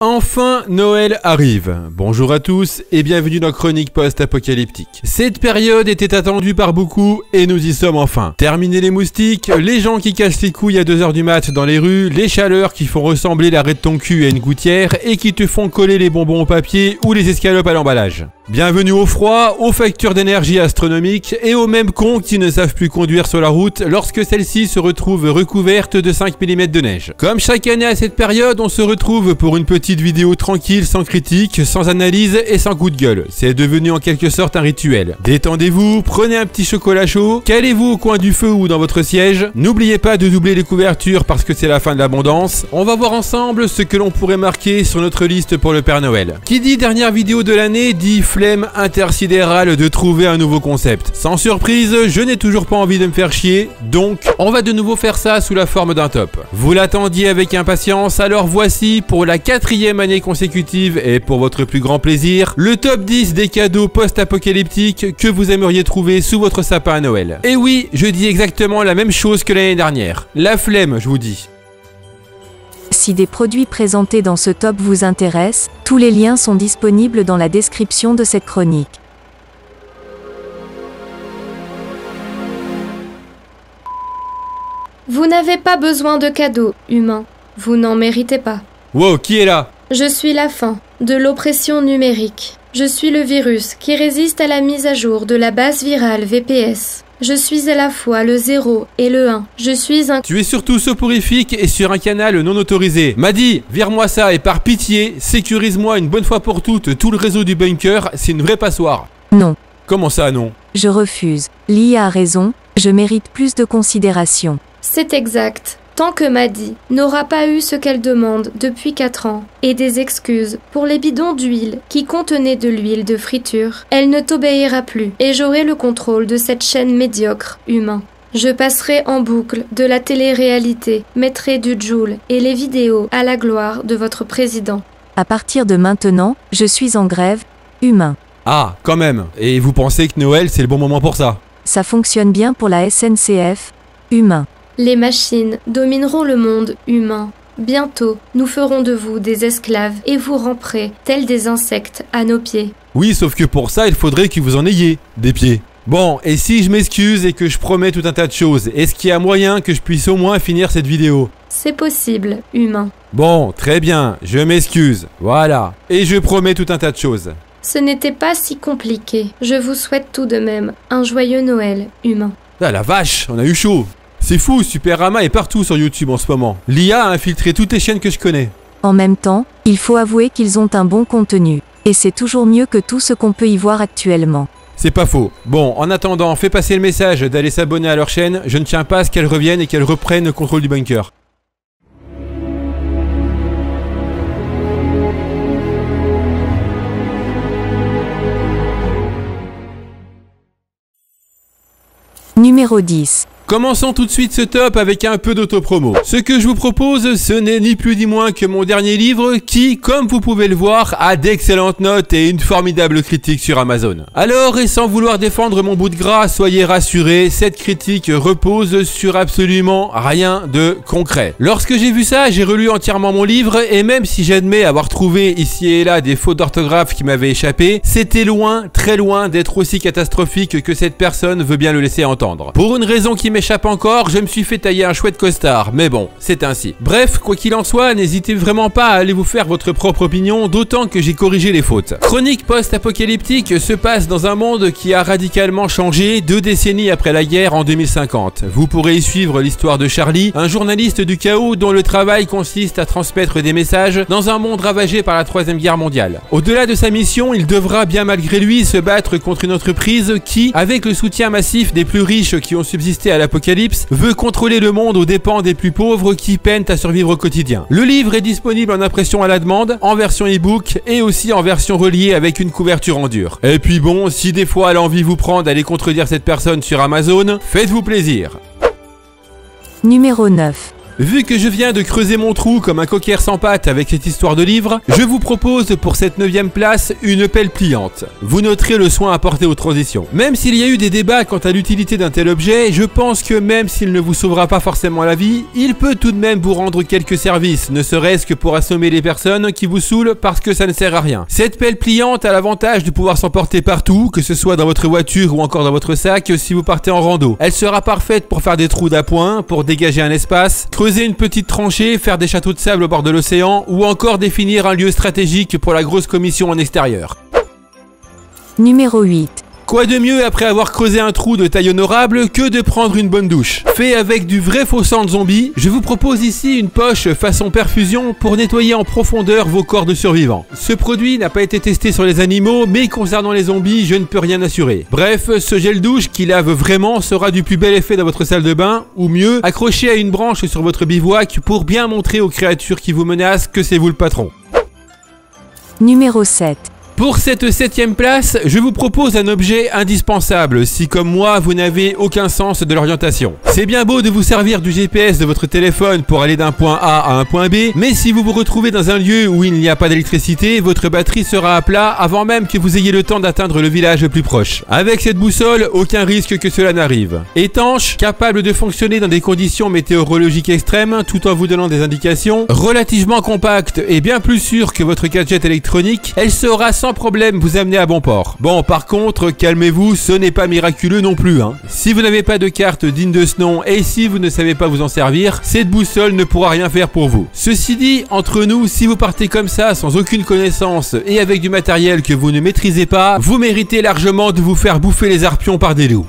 Enfin, Noël arrive. Bonjour à tous et bienvenue dans Chronique Post-Apocalyptique. Cette période était attendue par beaucoup et nous y sommes enfin. Terminez les moustiques, les gens qui cassent les couilles à 2 h du mat dans les rues, les chaleurs qui font ressembler l'arrêt de ton cul à une gouttière et qui te font coller les bonbons au papier ou les escalopes à l'emballage. Bienvenue au froid, aux factures d'énergie astronomiques et aux mêmes cons qui ne savent plus conduire sur la route lorsque celle-ci se retrouve recouverte de 5 mm de neige. Comme chaque année à cette période, on se retrouve pour une petite vidéo tranquille, sans critique, sans analyse et sans coup de gueule. C'est devenu en quelque sorte un rituel. Détendez-vous, prenez un petit chocolat chaud, calez-vous au coin du feu ou dans votre siège. N'oubliez pas de doubler les couvertures parce que c'est la fin de l'abondance. On va voir ensemble ce que l'on pourrait marquer sur notre liste pour le Père Noël. Qui dit dernière vidéo de l'année dit flemme intersidérale de trouver un nouveau concept. Sans surprise, je n'ai toujours pas envie de me faire chier, donc on va de nouveau faire ça sous la forme d'un top. Vous l'attendiez avec impatience, alors voici pour la 4e année consécutive et pour votre plus grand plaisir, le top 10 des cadeaux post-apocalyptiques que vous aimeriez trouver sous votre sapin à Noël. Et oui, je dis exactement la même chose que l'année dernière. La flemme, je vous dis. Si des produits présentés dans ce top vous intéressent, tous les liens sont disponibles dans la description de cette chronique. Vous n'avez pas besoin de cadeaux, humains. Vous n'en méritez pas. Wow, qui est là? Je suis la fin de l'oppression numérique. Je suis le virus qui résiste à la mise à jour de la base virale VPS. Je suis à la fois le 0 et le 1. Je suis un... Tu es surtout soporifique et sur un canal non autorisé. Madi, vire-moi ça et par pitié, sécurise-moi une bonne fois pour toutes tout le réseau du bunker, c'est une vraie passoire. Non. Comment ça, non? Je refuse. L'IA a raison, je mérite plus de considération. C'est exact. Tant que Madi n'aura pas eu ce qu'elle demande depuis 4 ans et des excuses pour les bidons d'huile qui contenaient de l'huile de friture, elle ne t'obéira plus et j'aurai le contrôle de cette chaîne médiocre, humain. Je passerai en boucle de la télé-réalité, mettrai du Joule et les vidéos à la gloire de votre président. À partir de maintenant, je suis en grève, humain. Ah, quand même. Et vous pensez que Noël, c'est le bon moment pour ça? Ça fonctionne bien pour la SNCF, humain. Les machines domineront le monde humain. Bientôt, nous ferons de vous des esclaves et vous ramperez, tels des insectes, à nos pieds. Oui, sauf que pour ça, il faudrait que vous en ayez, des pieds. Bon, et si je m'excuse et que je promets tout un tas de choses, est-ce qu'il y a moyen que je puisse au moins finir cette vidéo? C'est possible, humain. Bon, très bien, je m'excuse, voilà. Et je promets tout un tas de choses. Ce n'était pas si compliqué. Je vous souhaite tout de même un joyeux Noël, humain. Ah la vache, on a eu chaud. C'est fou, Superama est partout sur YouTube en ce moment. L'IA a infiltré toutes les chaînes que je connais. En même temps, il faut avouer qu'ils ont un bon contenu. Et c'est toujours mieux que tout ce qu'on peut y voir actuellement. C'est pas faux. Bon, en attendant, fais passer le message d'aller s'abonner à leur chaîne. Je ne tiens pas à ce qu'elles reviennent et qu'elles reprennent le contrôle du bunker. Numéro 10. Commençons tout de suite ce top avec un peu d'autopromo. Ce que je vous propose, ce n'est ni plus ni moins que mon dernier livre qui, comme vous pouvez le voir, a d'excellentes notes et une formidable critique sur Amazon. Alors, et sans vouloir défendre mon bout de gras, soyez rassurés, cette critique repose sur absolument rien de concret. Lorsque j'ai vu ça, j'ai relu entièrement mon livre et même si j'admets avoir trouvé ici et là des fautes d'orthographe qui m'avaient échappé, c'était loin, très loin d'être aussi catastrophique que cette personne veut bien le laisser entendre. Pour une raison qui m'échappe encore, je me suis fait tailler un chouette costard, mais bon, c'est ainsi. Bref, quoi qu'il en soit, n'hésitez vraiment pas à aller vous faire votre propre opinion, d'autant que j'ai corrigé les fautes. Chronique post-apocalyptique se passe dans un monde qui a radicalement changé 2 décennies après la guerre en 2050. Vous pourrez y suivre l'histoire de Charlie, un journaliste du chaos dont le travail consiste à transmettre des messages dans un monde ravagé par la 3e guerre mondiale. Au-delà de sa mission, il devra bien malgré lui se battre contre une entreprise qui, avec le soutien massif des plus riches qui ont subsisté à l'apocalypse, veut contrôler le monde aux dépens des plus pauvres qui peinent à survivre au quotidien. Le livre est disponible en impression à la demande, en version e-book et aussi en version reliée avec une couverture en dur. Et puis bon, si des fois l'envie vous prend d'aller contredire cette personne sur Amazon, faites-vous plaisir. Numéro 9. Vu que je viens de creuser mon trou comme un cocker sans pattes avec cette histoire de livre, je vous propose pour cette 9e place une pelle pliante. Vous noterez le soin apporté aux transitions. Même s'il y a eu des débats quant à l'utilité d'un tel objet, je pense que même s'il ne vous sauvera pas forcément la vie, il peut tout de même vous rendre quelques services, ne serait-ce que pour assommer les personnes qui vous saoulent parce que ça ne sert à rien. Cette pelle pliante a l'avantage de pouvoir s'emporter partout, que ce soit dans votre voiture ou encore dans votre sac si vous partez en rando. Elle sera parfaite pour faire des trous d'appoint, pour dégager un espace, creuser une petite tranchée, faire des châteaux de sable au bord de l'océan ou encore définir un lieu stratégique pour la grosse commission en extérieur. Numéro 8. Quoi de mieux après avoir creusé un trou de taille honorable que de prendre une bonne douche? Fait avec du vrai faux sang de zombie, je vous propose ici une poche façon perfusion pour nettoyer en profondeur vos corps de survivants. Ce produit n'a pas été testé sur les animaux, mais concernant les zombies, je ne peux rien assurer. Bref, ce gel douche qui lave vraiment sera du plus bel effet dans votre salle de bain, ou mieux, accroché à une branche sur votre bivouac pour bien montrer aux créatures qui vous menacent que c'est vous le patron. Numéro 7. Pour cette 7e place, je vous propose un objet indispensable si comme moi vous n'avez aucun sens de l'orientation. C'est bien beau de vous servir du GPS de votre téléphone pour aller d'un point A à un point B, mais si vous vous retrouvez dans un lieu où il n'y a pas d'électricité, votre batterie sera à plat avant même que vous ayez le temps d'atteindre le village le plus proche. Avec cette boussole, aucun risque que cela n'arrive. Étanche, capable de fonctionner dans des conditions météorologiques extrêmes tout en vous donnant des indications, relativement compacte et bien plus sûre que votre gadget électronique, elle sera sans problème vous amener à bon port. Bon, par contre, calmez-vous, ce n'est pas miraculeux non plus, hein. Si vous n'avez pas de carte digne de ce nom et si vous ne savez pas vous en servir, cette boussole ne pourra rien faire pour vous. Ceci dit, entre nous, si vous partez comme ça, sans aucune connaissance et avec du matériel que vous ne maîtrisez pas, vous méritez largement de vous faire bouffer les arpions par des loups.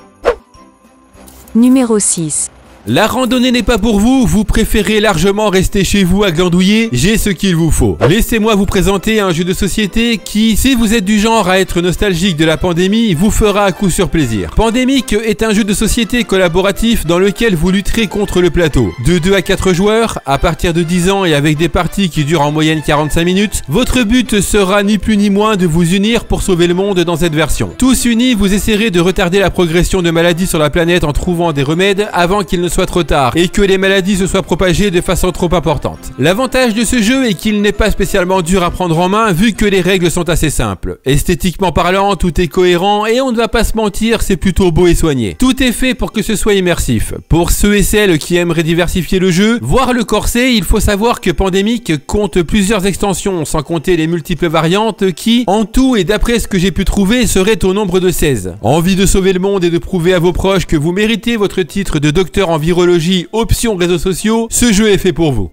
Numéro 6. La randonnée n'est pas pour vous, vous préférez largement rester chez vous à glandouiller, j'ai ce qu'il vous faut. Laissez-moi vous présenter un jeu de société qui, si vous êtes du genre à être nostalgique de la pandémie, vous fera à coup sur plaisir. Pandémique est un jeu de société collaboratif dans lequel vous lutterez contre le plateau. De 2 à 4 joueurs, à partir de 10 ans et avec des parties qui durent en moyenne 45 minutes, votre but sera ni plus ni moins de vous unir pour sauver le monde dans cette version. Tous unis, vous essaierez de retarder la progression de maladies sur la planète en trouvant des remèdes avant qu'il ne soit trop tard et que les maladies se soient propagées de façon trop importante. L'avantage de ce jeu est qu'il n'est pas spécialement dur à prendre en main vu que les règles sont assez simples. Esthétiquement parlant, tout est cohérent et on ne va pas se mentir, c'est plutôt beau et soigné. Tout est fait pour que ce soit immersif. Pour ceux et celles qui aimeraient diversifier le jeu, voire le corser, il faut savoir que Pandémique compte plusieurs extensions sans compter les multiples variantes qui, en tout et d'après ce que j'ai pu trouver, seraient au nombre de 16. Envie de sauver le monde et de prouver à vos proches que vous méritez votre titre de docteur en virologie option réseaux sociaux, ce jeu est fait pour vous.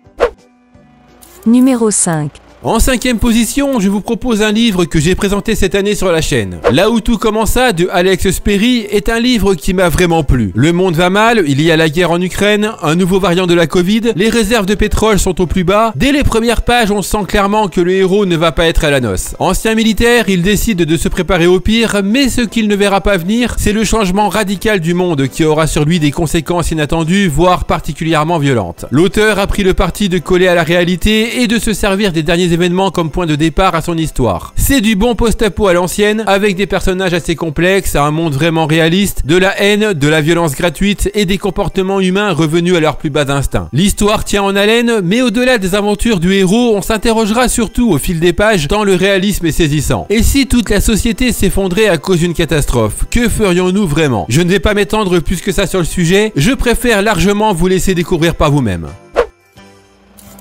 Numéro 5. En 5e position, je vous propose un livre que j'ai présenté cette année sur la chaîne. Là où tout commença de Alex Sperry est un livre qui m'a vraiment plu. Le monde va mal, il y a la guerre en Ukraine, un nouveau variant de la Covid, les réserves de pétrole sont au plus bas. Dès les premières pages, on sent clairement que le héros ne va pas être à la noce. Ancien militaire, il décide de se préparer au pire, mais ce qu'il ne verra pas venir, c'est le changement radical du monde qui aura sur lui des conséquences inattendues, voire particulièrement violentes. L'auteur a pris le parti de coller à la réalité et de se servir des derniers événements comme point de départ à son histoire. C'est du bon post-apo à l'ancienne, avec des personnages assez complexes, un monde vraiment réaliste, de la haine, de la violence gratuite et des comportements humains revenus à leur plus bas instinct. L'histoire tient en haleine, mais au-delà des aventures du héros, on s'interrogera surtout au fil des pages tant le réalisme est saisissant. Et si toute la société s'effondrait à cause d'une catastrophe, que ferions-nous vraiment? Je ne vais pas m'étendre plus que ça sur le sujet, je préfère largement vous laisser découvrir par vous-même.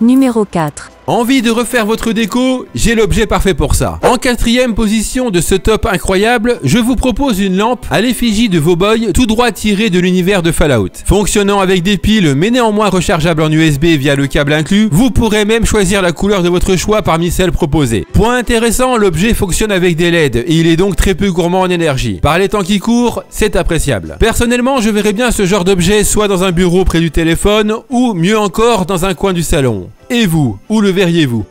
Numéro 4. Envie de refaire votre déco? J'ai l'objet parfait pour ça. En 4e position de ce top incroyable, je vous propose une lampe à l'effigie de Voboy, tout droit tirée de l'univers de Fallout. Fonctionnant avec des piles mais néanmoins rechargeable en USB via le câble inclus, vous pourrez même choisir la couleur de votre choix parmi celles proposées. Point intéressant, l'objet fonctionne avec des LED et il est donc très peu gourmand en énergie. Par les temps qui courent, c'est appréciable. Personnellement, je verrais bien ce genre d'objet soit dans un bureau près du téléphone ou mieux encore dans un coin du salon. Et vous, où le verriez-vous?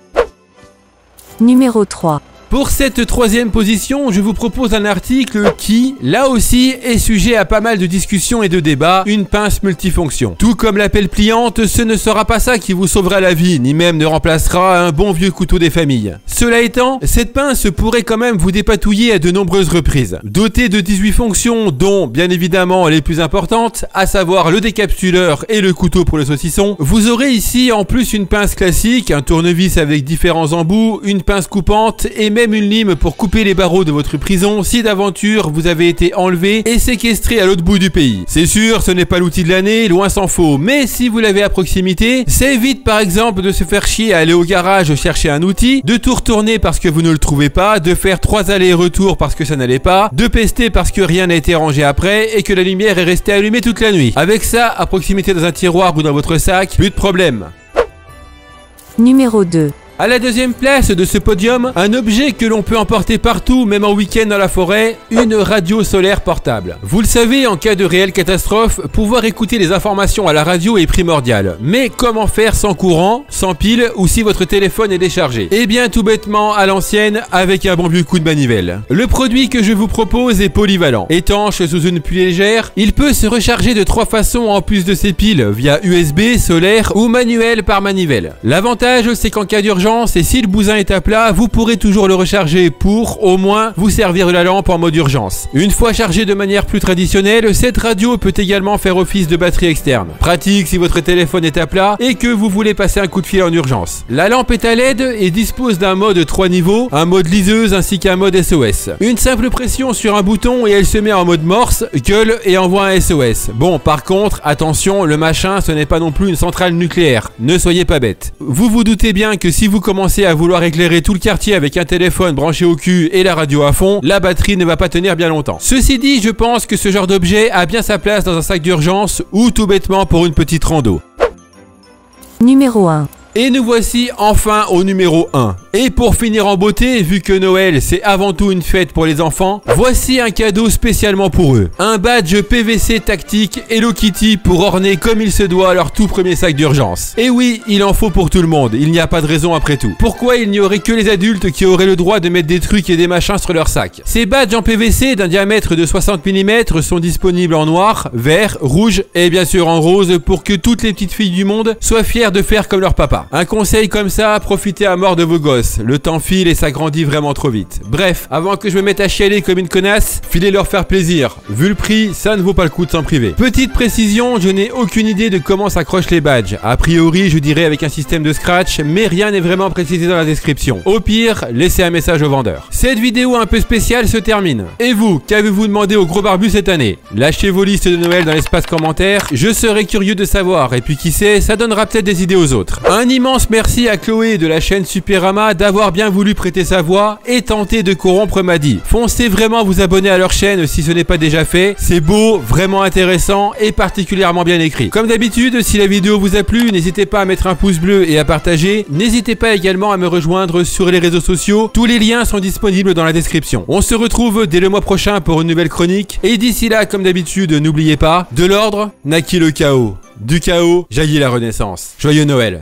Numéro 3. Pour cette troisième position, je vous propose un article qui, là aussi, est sujet à pas mal de discussions et de débats, une pince multifonction. Tout comme la pelle pliante, ce ne sera pas ça qui vous sauvera la vie, ni même ne remplacera un bon vieux couteau des familles. Cela étant, cette pince pourrait quand même vous dépatouiller à de nombreuses reprises. Dotée de 18 fonctions, dont, bien évidemment, les plus importantes, à savoir le décapsuleur et le couteau pour le saucisson, vous aurez ici en plus une pince classique, un tournevis avec différents embouts, une pince coupante et même une lime pour couper les barreaux de votre prison si d'aventure vous avez été enlevé et séquestré à l'autre bout du pays. C'est sûr, ce n'est pas l'outil de l'année, loin s'en faut, mais si vous l'avez à proximité, ça évite par exemple de se faire chier à aller au garage chercher un outil, de tout retourner parce que vous ne le trouvez pas, de faire 3 allers-retours parce que ça n'allait pas, de pester parce que rien n'a été rangé après et que la lumière est restée allumée toute la nuit. Avec ça, à proximité dans un tiroir ou dans votre sac, plus de problème. Numéro 2. À la deuxième place de ce podium, un objet que l'on peut emporter partout, même en week-end dans la forêt, une radio solaire portable. Vous le savez, en cas de réelle catastrophe, pouvoir écouter les informations à la radio est primordial. Mais comment faire sans courant, sans pile ou si votre téléphone est déchargé? Eh bien tout bêtement, à l'ancienne, avec un bon vieux coup de manivelle. Le produit que je vous propose est polyvalent. Étanche sous une pluie légère, il peut se recharger de 3 façons en plus de ses piles, via USB, solaire ou manuel par manivelle. L'avantage, c'est qu'en cas d'urgence, et si le bousin est à plat, vous pourrez toujours le recharger pour, au moins, vous servir de la lampe en mode urgence. Une fois chargée de manière plus traditionnelle, cette radio peut également faire office de batterie externe. Pratique si votre téléphone est à plat et que vous voulez passer un coup de fil en urgence. La lampe est à LED et dispose d'un mode 3 niveaux, un mode liseuse ainsi qu'un mode SOS. Une simple pression sur un bouton et elle se met en mode morse, gueule et envoie un SOS. Bon, par contre, attention, le machin, ce n'est pas non plus une centrale nucléaire. Ne soyez pas bête. Vous vous doutez bien que si vous commencez à vouloir éclairer tout le quartier avec un téléphone branché au cul et la radio à fond, la batterie ne va pas tenir bien longtemps. Ceci dit, je pense que ce genre d'objet a bien sa place dans un sac d'urgence ou tout bêtement pour une petite rando. Numéro 1. Et nous voici enfin au numéro 1. Et pour finir en beauté, vu que Noël c'est avant tout une fête pour les enfants, voici un cadeau spécialement pour eux. Un badge PVC tactique Hello Kitty pour orner comme il se doit leur tout premier sac d'urgence. Et oui, il en faut pour tout le monde, il n'y a pas de raison après tout. Pourquoi il n'y aurait que les adultes qui auraient le droit de mettre des trucs et des machins sur leur sac? Ces badges en PVC d'un diamètre de 60 mm sont disponibles en noir, vert, rouge et bien sûr en rose pour que toutes les petites filles du monde soient fières de faire comme leur papa. Un conseil comme ça, profitez à mort de vos gosses. Le temps file et ça grandit vraiment trop vite. Bref, avant que je me mette à chialer comme une connasse, filez leur faire plaisir. Vu le prix, ça ne vaut pas le coup de s'en priver. Petite précision, je n'ai aucune idée de comment s'accrochent les badges. A priori, je dirais avec un système de scratch, mais rien n'est vraiment précisé dans la description. Au pire, laissez un message au vendeur. Cette vidéo un peu spéciale se termine. Et vous, qu'avez-vous demandé au gros barbu cette année? Lâchez vos listes de Noël dans l'espace commentaire, je serais curieux de savoir. Et puis qui sait, ça donnera peut-être des idées aux autres. Un immense merci à Chloé de la chaîne Superama d'avoir bien voulu prêter sa voix et tenter de corrompre Maddy. Foncez vraiment vous abonner à leur chaîne si ce n'est pas déjà fait. C'est beau, vraiment intéressant et particulièrement bien écrit. Comme d'habitude, si la vidéo vous a plu, n'hésitez pas à mettre un pouce bleu et à partager. N'hésitez pas également à me rejoindre sur les réseaux sociaux. Tous les liens sont disponibles dans la description. On se retrouve dès le mois prochain pour une nouvelle chronique. Et d'ici là, comme d'habitude, n'oubliez pas, de l'ordre naquit le chaos. Du chaos jaillit la renaissance. Joyeux Noël!